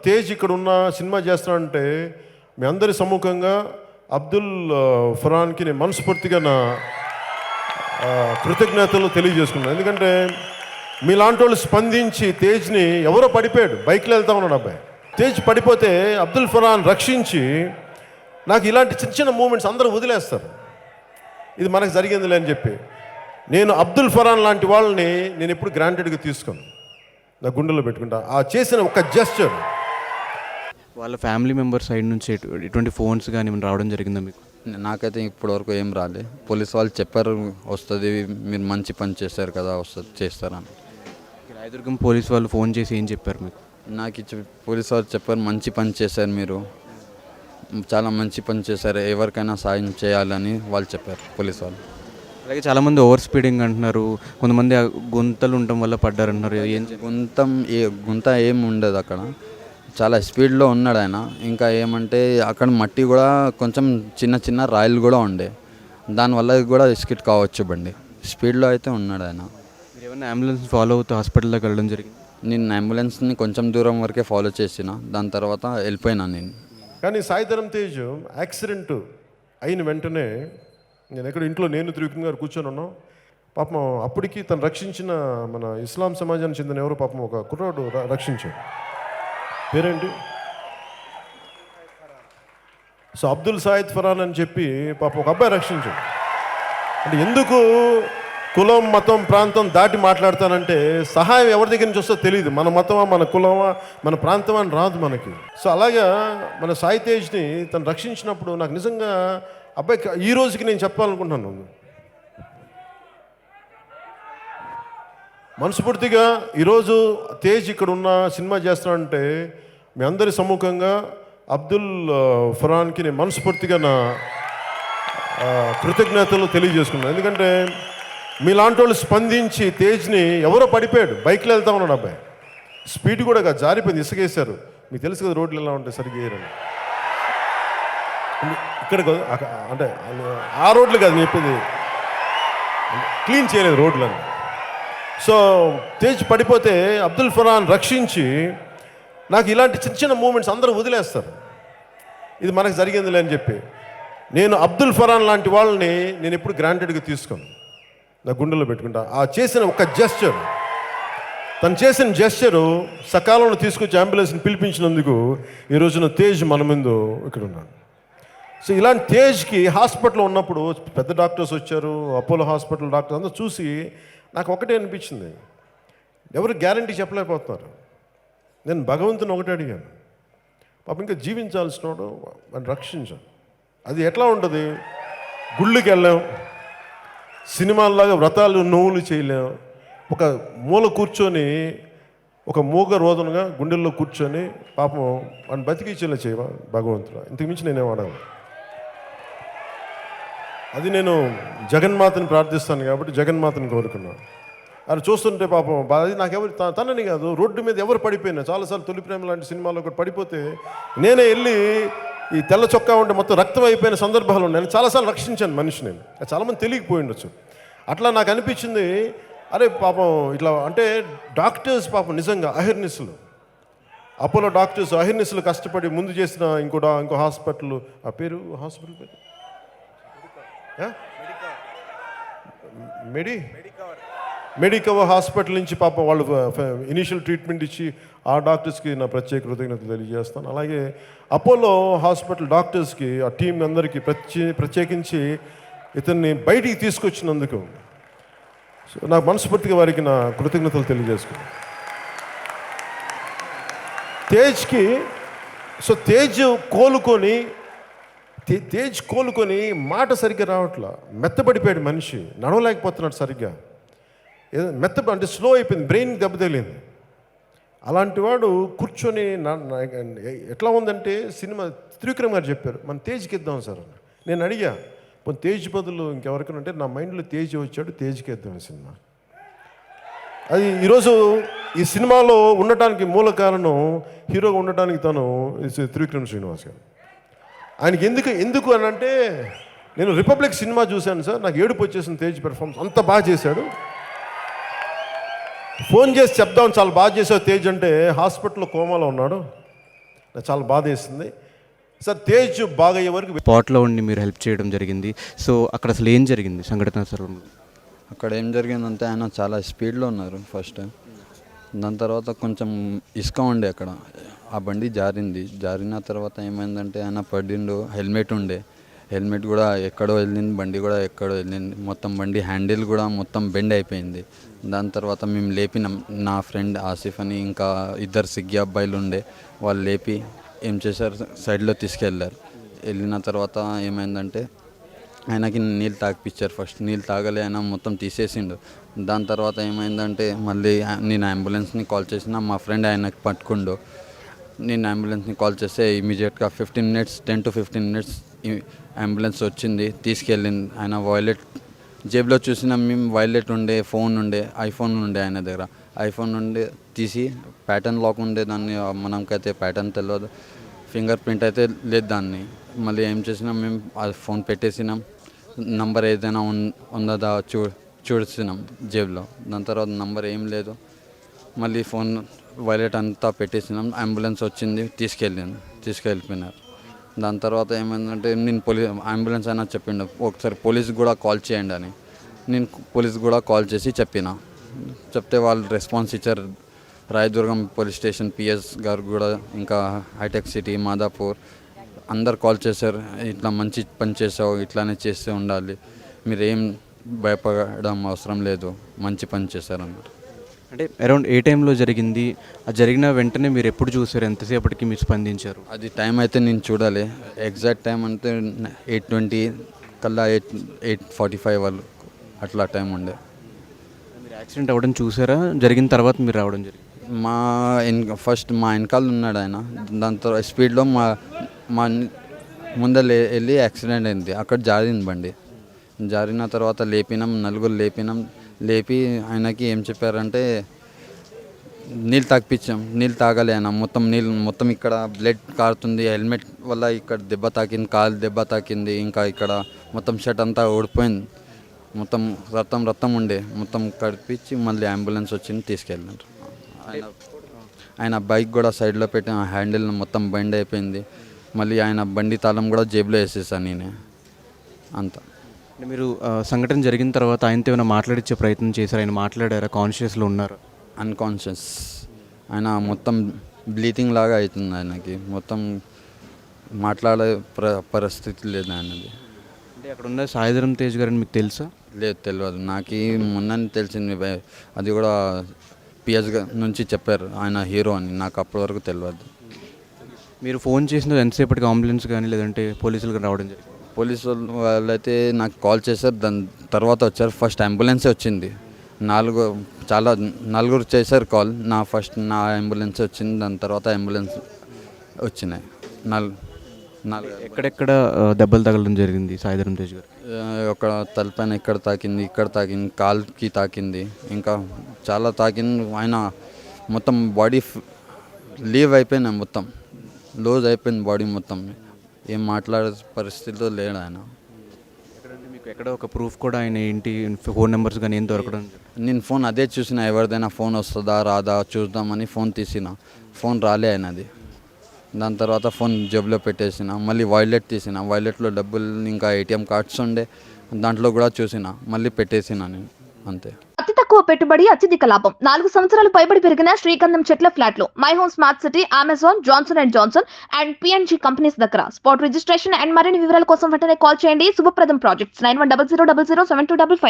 తేజ్ ఇక్కడ ఉన్న సినిమా చేస్తానంటే మీ అందరి సమ్ముఖంగా అబ్దుల్ ఫరాన్కి నేను మనస్ఫూర్తిగా నా కృతజ్ఞతలు తెలియజేసుకున్నాను. ఎందుకంటే మీలాంటి వాళ్ళు స్పందించి తేజ్ని ఎవరో పడిపోయాడు, బైక్లో వెళ్తా ఉన్నాడు అబ్బాయి. తేజ్ పడిపోతే అబ్దుల్ ఫరాన్ రక్షించి నాకు ఇలాంటి చిన్న చిన్న మూమెంట్స్ అందరూ వదిలేస్తారు, ఇది మనకు జరిగిందిలే అని చెప్పి. నేను అబ్దుల్ ఫరాన్ లాంటి వాళ్ళని నేను ఎప్పుడు గ్రాంటెడ్గా తీసుకోను, నా గుండెలో పెట్టుకుంటా. ఆ చేసిన ఒక జెస్చర్. వాళ్ళ ఫ్యామిలీ మెంబర్ సైడ్ నుంచి ఎటువంటి ఫోన్స్ కానీ ఏమైనా రావడం జరిగిందా మీకు? నాకైతే ఇప్పటివరకు ఏం రాలే. పోలీస్ వాళ్ళు చెప్పారు వస్తుంది, మీరు మంచి పని చేశారు కదా, వస్తుంది చేస్తారని. రాయదుర్గం పోలీస్ వాళ్ళు ఫోన్ చేసి ఏం చెప్పారు మీకు? నాకు పోలీస్ వాళ్ళు చెప్పారు మంచి పని చేశారు, మీరు చాలా మంచి పని చేశారు, ఎవరికైనా సాయం చేయాలని వాళ్ళు చెప్పారు పోలీస్ వాళ్ళు. అలాగే చాలామంది ఓవర్ స్పీడింగ్ అంటున్నారు, కొంతమంది గుంతలు ఉండటం వల్ల పడ్డారంటున్నారు. గుంత ఏం ఉండదు అక్కడ, చాలా స్పీడ్లో ఉన్నాడు ఆయన. ఇంకా ఏమంటే అక్కడ మట్టి కూడా కొంచెం చిన్న చిన్న రాయిలు కూడా ఉండే, దానివల్ల కూడా స్కిట్ కావచ్చు బండి. స్పీడ్లో అయితే ఉన్నాడు ఆయన. మీరు ఏమైనా అంబులెన్స్ ఫాలో అవుతూ హాస్పిటల్లోకి వెళ్ళడం జరిగింది? నేను అంబులెన్స్ని కొంచెం దూరం వరకే ఫాలో చేసిన, దాని తర్వాత వెళ్ళిపోయినా నేను. కానీ సాయిధరం తేజ్ యాక్సిడెంట్ అయిన వెంటనే నేను ఎక్కడ ఇంట్లో నేను త్రివిక్రమ్ గారు కూర్చొని ఉన్నాం. పాపం అప్పటికి తను రక్షించిన మన ఇస్లాం సమాజానికి చెందిన ఎవరో పాపం ఒక కుర్రాడు రక్షించాడు, పేరేంటి, సో అబ్దుల్ సాయిద్ ఫరాన్ అని చెప్పి పాపం ఒక అబ్బాయి రక్షించాడు. అంటే ఎందుకు కులం మతం ప్రాంతం దాటి మాట్లాడతానంటే సహాయం ఎవరి దగ్గర నుంచి వస్తుందో తెలియదు. మన మతమా మన కులమా మన ప్రాంతమా అని రాదు మనకి. సో అలాగా మన సాయి తేజ్ని తను రక్షించినప్పుడు నాకు నిజంగా అబ్బాయికి ఈ రోజుకి నేను చెప్పాలనుకుంటున్నాను, మనస్ఫూర్తిగా ఈరోజు తేజ్ ఇక్కడ ఉన్న సినిమా చేస్తానంటే మీ అందరి సమ్ముఖంగా అబ్దుల్ ఫరాన్కి నేను మనస్ఫూర్తిగా నా కృతజ్ఞతలు తెలియజేసుకున్నాను. ఎందుకంటే మీలాంటి వాళ్ళు స్పందించి తేజ్ని ఎవరో పడిపోయాడు, బైక్లో వెళ్తా ఉన్నాడు అబ్బాయి. స్పీడ్ కూడా కాదు, జారిపోయింది, ఇసుకేశారు. మీకు తెలుసు కదా రోడ్లు ఎలా ఉంటాయి, సరిగ్గా వేయరని. ఇక్కడ అంటే ఆ రోడ్లు కాదు నేను చెప్పింది, క్లీన్ చేయలేదు రోడ్లని. సో తేజ్ పడిపోతే అబ్దుల్ ఫరాన్ రక్షించి నాకు ఇలాంటి చిన్న చిన్న మూమెంట్స్ అందరూ వదిలేస్తారు, ఇది మనకు జరిగిందిలే అని చెప్పి. నేను అబ్దుల్ ఫరాన్ లాంటి వాళ్ళని నేను ఎప్పుడు గ్రాంటెడ్గా తీసుకోను, నా గుండెలో పెట్టుకుంటా. ఆ చేసిన ఒక జెస్చర్, తను చేసిన జెస్చరు సకాలంలో తీసుకొచ్చి అంబులెన్స్ని పిలిపించినందుకు ఈ రోజున తేజ్ మన ముందు ఇక్కడ ఉన్నాడు. సో ఇలాంటి తేజ్కి హాస్పిటల్లో ఉన్నప్పుడు పెద్ద డాక్టర్స్ వచ్చారు, అపోలో హాస్పిటల్ డాక్టర్స్ అందరూ చూసి నాకు ఒకటే అనిపించింది, ఎవరు గ్యారంటీ చెప్పలేకపోతున్నారు. నేను భగవంతుని ఒకటే అడిగాను, పాపం ఇంకా జీవించాల్సినోడు వాడిని రక్షించాను. అది ఎట్లా ఉంటుంది, గుళ్ళకి వెళ్ళాం, సినిమాల్లాగా వ్రతాలు నోవులు చేయలేం, ఒక మూల కూర్చొని ఒక మూగ రోదనగా గుండెల్లో కూర్చొని పాపం వాడిని బతికించేలా చేయవా భగవంతుడు, ఇంతకు మించి నేనేం అడగను. అది నేను జగన్మాతని ప్రార్థిస్తాను కాబట్టి జగన్మాతని కోరుకున్నాను. అది చూస్తుంటే పాపం అది నాకెవరు తనని కాదు, రోడ్డు మీద ఎవరు పడిపోయినా, చాలాసార్లు తొలి ప్రేమ లాంటి సినిమాలో ఒకటి పడిపోతే నేనే వెళ్ళి ఈ తెల్ల చొక్కా ఉంటే మొత్తం రక్తం అయిపోయిన సందర్భాలు ఉన్నాయి. నేను చాలాసార్లు రక్షించాను మనిషిని, చాలామంది తెలియకపోయి ఉండొచ్చు. అట్లా నాకు అనిపించింది, అరే పాపం ఇట్లా అంటే డాక్టర్స్ పాపం నిజంగా అహిర్నిస్సులు, అపోలో డాక్టర్స్ అహిర్నిస్సులు కష్టపడి ముందు చేసిన ఇంకో హాస్పిటల్, ఆ పేరు హాస్పిటల్ పేరు మెడికవర్ హాస్పిటల్ నుంచి పాపం వాళ్ళు ఇనీషియల్ ట్రీట్మెంట్ ఇచ్చి ఆ డాక్టర్స్కి నా ప్రత్యేక కృతజ్ఞతలు తెలియజేస్తాను. అలాగే అపోలో హాస్పిటల్ డాక్టర్స్కి, ఆ టీం అందరికీ ప్రత్యేకించి ఇతన్ని బయటికి తీసుకొచ్చినందుకు సో నాకు మనస్ఫూర్తిగా వారికి నా కృతజ్ఞతలు తెలియజేసుకున్నాను. తేజ్కి సో తేజ్ కోలుకొని మాట సరిగ్గా రావట్లా, మెత్తబడిపోయాడు మనిషి, నడవలేకపోతున్నాడు సరిగ్గా, అంటే స్లో అయిపోయింది, బ్రెయిన్ దెబ్బతగిలింది. అలాంటి వాడు కూర్చొని ఎట్లా ఉందంటే సినిమా త్రివిక్రమ్ గారు చెప్పారు మన తేజ్కి ఇద్దాం సార్ అని. నేను అడిగా పోనీ తేజ్ బదులు ఇంకెవరికైనా అంటే నా మైండ్లో తేజ్ వచ్చాడు, తేజ్కి ఇద్దాం సినిమా. అది ఈరోజు ఈ సినిమాలో ఉండటానికి మూల కారణం, హీరోగా ఉండటానికి తను త్రివిక్రమ్ శ్రీనివాస్ గారు. ఆయనకి ఎందుకు అని అంటే నేను రిపబ్లిక్ సినిమా చూశాను సార్, నాకు ఏడుపు వచ్చేసిన తేజ్ పెర్ఫార్మెన్స్, అంత బాగా చేశాడు. ఫోన్ చేసి చెప్దాం చాలా బాగా చేసావు తేజ్ అంటే హాస్పిటల్లో కోమాలో ఉన్నాడు, నాకు చాలా బాధ వేస్తుంది సార్. తేజ్ బాగా అయ్యే వరకు స్పాట్లో ఉండి మీరు హెల్ప్ చేయడం జరిగింది. సో అక్కడ అసలు ఏం జరిగింది సంఘటన స్థలంలో? అక్కడ ఏం జరిగిందంటే ఆయన చాలా స్పీడ్లో ఉన్నారు ఫస్ట్. దాని తర్వాత కొంచెం ఇసుక ఉండే అక్కడ, ఆ బండి జారిన తర్వాత ఏమైందంటే ఆయన పడిండు. హెల్మెట్ ఉండే, హెల్మెట్ కూడా ఎక్కడో వెళ్ళింది, బండి కూడా ఎక్కడో వెళ్ళింది. మొత్తం బండి హ్యాండిల్ కూడా మొత్తం బెండ్ అయిపోయింది. దాని తర్వాత మేము లేపినాం. నా ఫ్రెండ్ ఆసిఫ్ అని ఇంకా ఇద్దరు సిగ్గి అబ్బాయిలు ఉండే, వాళ్ళు లేపి ఏం చేశారు, సైడ్లో తీసుకెళ్ళారు. వెళ్ళిన తర్వాత ఏమైందంటే ఆయనకి నీళ్ళు తాగిపించారు. ఫస్ట్ నీళ్ళు తాగలే, ఆయన మొత్తం తీసేసిండు. దాని తర్వాత ఏమైందంటే మళ్ళీ నేను అంబులెన్స్ని కాల్ చేసిన, మా ఫ్రెండ్ ఆయనకి పట్టుకుండు. నేను అంబులెన్స్ని కాల్ చేస్తే ఇమీడియట్గా 10 to 15 minutes అంబులెన్స్ వచ్చింది, తీసుకెళ్ళింది. ఆయన వాయిలెట్ జేబులో చూసిన మేము వాయిలెట్ ఉండే, ఫోన్ ఉండే, ఐఫోన్ ఉండే ఆయన దగ్గర. ఐఫోన్ ఉండే తీసి ప్యాటర్న్ లాక్ ఉండే, దాన్ని మనకైతే ప్యాటర్న్ తెలియదు, ఫింగర్ ప్రింట్ అయితే లేదు దాన్ని. మళ్ళీ ఏం చేసినాం మేము, ఆ ఫోన్ పెట్టేసినాం, నంబర్ ఏదైనా ఉందా చూసినాం జేబులో. దాని తర్వాత నంబర్ ఏం లేదు, మళ్ళీ ఫోన్ వాయిలెట్ అంతా పెట్టేసినాం. అంబులెన్స్ వచ్చింది, తీసుకెళ్ళిపోయినారు. దాని తర్వాత ఏమైందంటే నేను అంబులెన్స్ అయినా చెప్పిండు ఒకసారి పోలీస్కి కూడా కాల్ చేయండి అని. నేను పోలీస్కి కూడా కాల్ చేసి చెప్తే వాళ్ళు రెస్పాన్స్ ఇచ్చారు. రాయదుర్గం పోలీస్ స్టేషన్ పిఎస్ గారు కూడా, ఇంకా హైటెక్ సిటీ, మాదాపూర్ అందరు కాల్ చేశారు. ఇట్లా మంచి పని చేసావు, ఇట్లానే చేస్తే ఉండాలి, మీరు ఏం భయపడడం అవసరం లేదు, మంచి పని చేశారు అన్నారు. అంటే అరౌండ్ ఏ టైంలో జరిగింది? ఆ జరిగిన వెంటనే మీరు ఎప్పుడు చూసారు? ఎంతసేపటికి మీరు స్పందించారు? అది టైం అయితే నేను చూడాలి, ఎగ్జాక్ట్ టైం అంటే 8:20 కల్లా 8:45 వాళ్ళు అట్లా టైం ఉండే. మీరు యాక్సిడెంట్ అవ్వడం చూసారా? జరిగిన తర్వాత మీరు రావడం జరిగింది? ఫస్ట్ మా వెనకాల ఉన్నాడు ఆయన, దాని తర్వాత స్పీడ్లో మా ముందర వెళ్ళి యాక్సిడెంట్ అయింది. అక్కడ జారింది బండి. జారిన తర్వాత నలుగురు లేపి ఆయనకి ఏం చెప్పారంటే నీళ్ళు తాగిపించాం. నీళ్ళు తాగాలి ఆయన, మొత్తం ఇక్కడ బ్లడ్ కారుతుంది. హెల్మెట్ వల్ల ఇక్కడ దెబ్బ తాకింది, కాలు దెబ్బ తాకింది, ఇంకా ఇక్కడ మొత్తం షర్ట్ అంతా ఊడిపోయింది, మొత్తం రక్తం ఉండే, మొత్తం కడిపించి మళ్ళీ అంబులెన్స్ వచ్చింది, తీసుకెళ్ళినారు. ఆయన బైక్ కూడా సైడ్లో పెట్టి హ్యాండిల్ మొత్తం బెండ్ అయిపోయింది. మళ్ళీ ఆయన బండి తాళం కూడా జేబులో వేసేసాను నేనే. అంతా అంటే మీరు సంఘటన జరిగిన తర్వాత ఆయనతో ఏమైనా మాట్లాడించే ప్రయత్నం చేశారు? ఆయన మాట్లాడారా? కాన్షియస్లో ఉన్నారు? అన్కాన్షియస్. ఆయన మొత్తం బ్లీతింగ్ లాగా అవుతుంది, ఆయనకి మొత్తం మాట్లాడే పరిస్థితి లేదు ఆయనది. అంటే అక్కడ ఉన్న సాయిధరం తేజ్ గారని మీకు తెలుసా? లేదు, తెలియదు. నాకు మొన్ననే తెలిసింది, అది కూడా పిఎస్ నుంచి చెప్పారు ఆయన హీరో అని. నాకు అప్పటి వరకు తెలియదు. మీరు ఫోన్ చేసిన ఎంతసేపటికి అంబులెన్స్ కానీ లేదంటే పోలీసులు కానీ రావడం జరిగింది? పోలీసు వాళ్ళైతే నాకు కాల్ చేశారు, దాని తర్వాత వచ్చారు. ఫస్ట్ అంబులెన్సే వచ్చింది. నలుగురు చేశారు కాల్. నా అంబులెన్స్ వచ్చింది, దాని తర్వాత అంబులెన్స్ వచ్చినాయి. ఎక్కడెక్కడ దెబ్బలు తగలడం జరిగింది సాయిధరం తేజ్ గారు? ఒక తలపైన ఇక్కడ తాకింది, కాల్కి తాకింది, ఇంకా చాలా తాకింది. ఆయన మొత్తం బాడీ లీవ్ అయిపోయినాయి, మొత్తం లూజ్ అయిపోయింది బాడీ మొత్తం. ఏం మాట్లాడే పరిస్థితిలో లేడు ఆయన. మీకు ఎక్కడ ఒక ప్రూఫ్ కూడా ఆయన ఏంటి ఫోన్ నెంబర్స్ కానీ ఏం దొరకడం? నేను ఫోన్ అదే చూసిన, ఎవరిదైనా ఫోన్ వస్తుందా రాదా చూద్దామని ఫోన్ తీసిన, ఫోన్ రాలే ఆయనది. దాని తర్వాత ఫోన్ జేబులో పెట్టేసిన, మళ్ళీ వాయిలెట్ తీసిన, వాయిలెట్లో డబ్బులు ఇంకా ఏటీఎం కార్డ్స్ ఉండే, దాంట్లో కూడా చూసిన, మళ్ళీ పెట్టేసిన నేను, అంతే. అతి తక్కువ పెట్టుబడి, అత్యధిక లాభం. 4 సంవత్సరాలు పైబడి పెరిగిన శ్రీగంధం చెట్ల ఫ్లాట్లు my home smart city, Amazon, Johnson and Johnson and PNG companies దగ్గర. స్పాట్ రిజిస్ట్రేషన్ అండ్ మరిన్ని వివరాల కోసం వెంటనే కాల్ చేయండి. శుభప్రదం ప్రాజెక్ట్స్ 9100007255.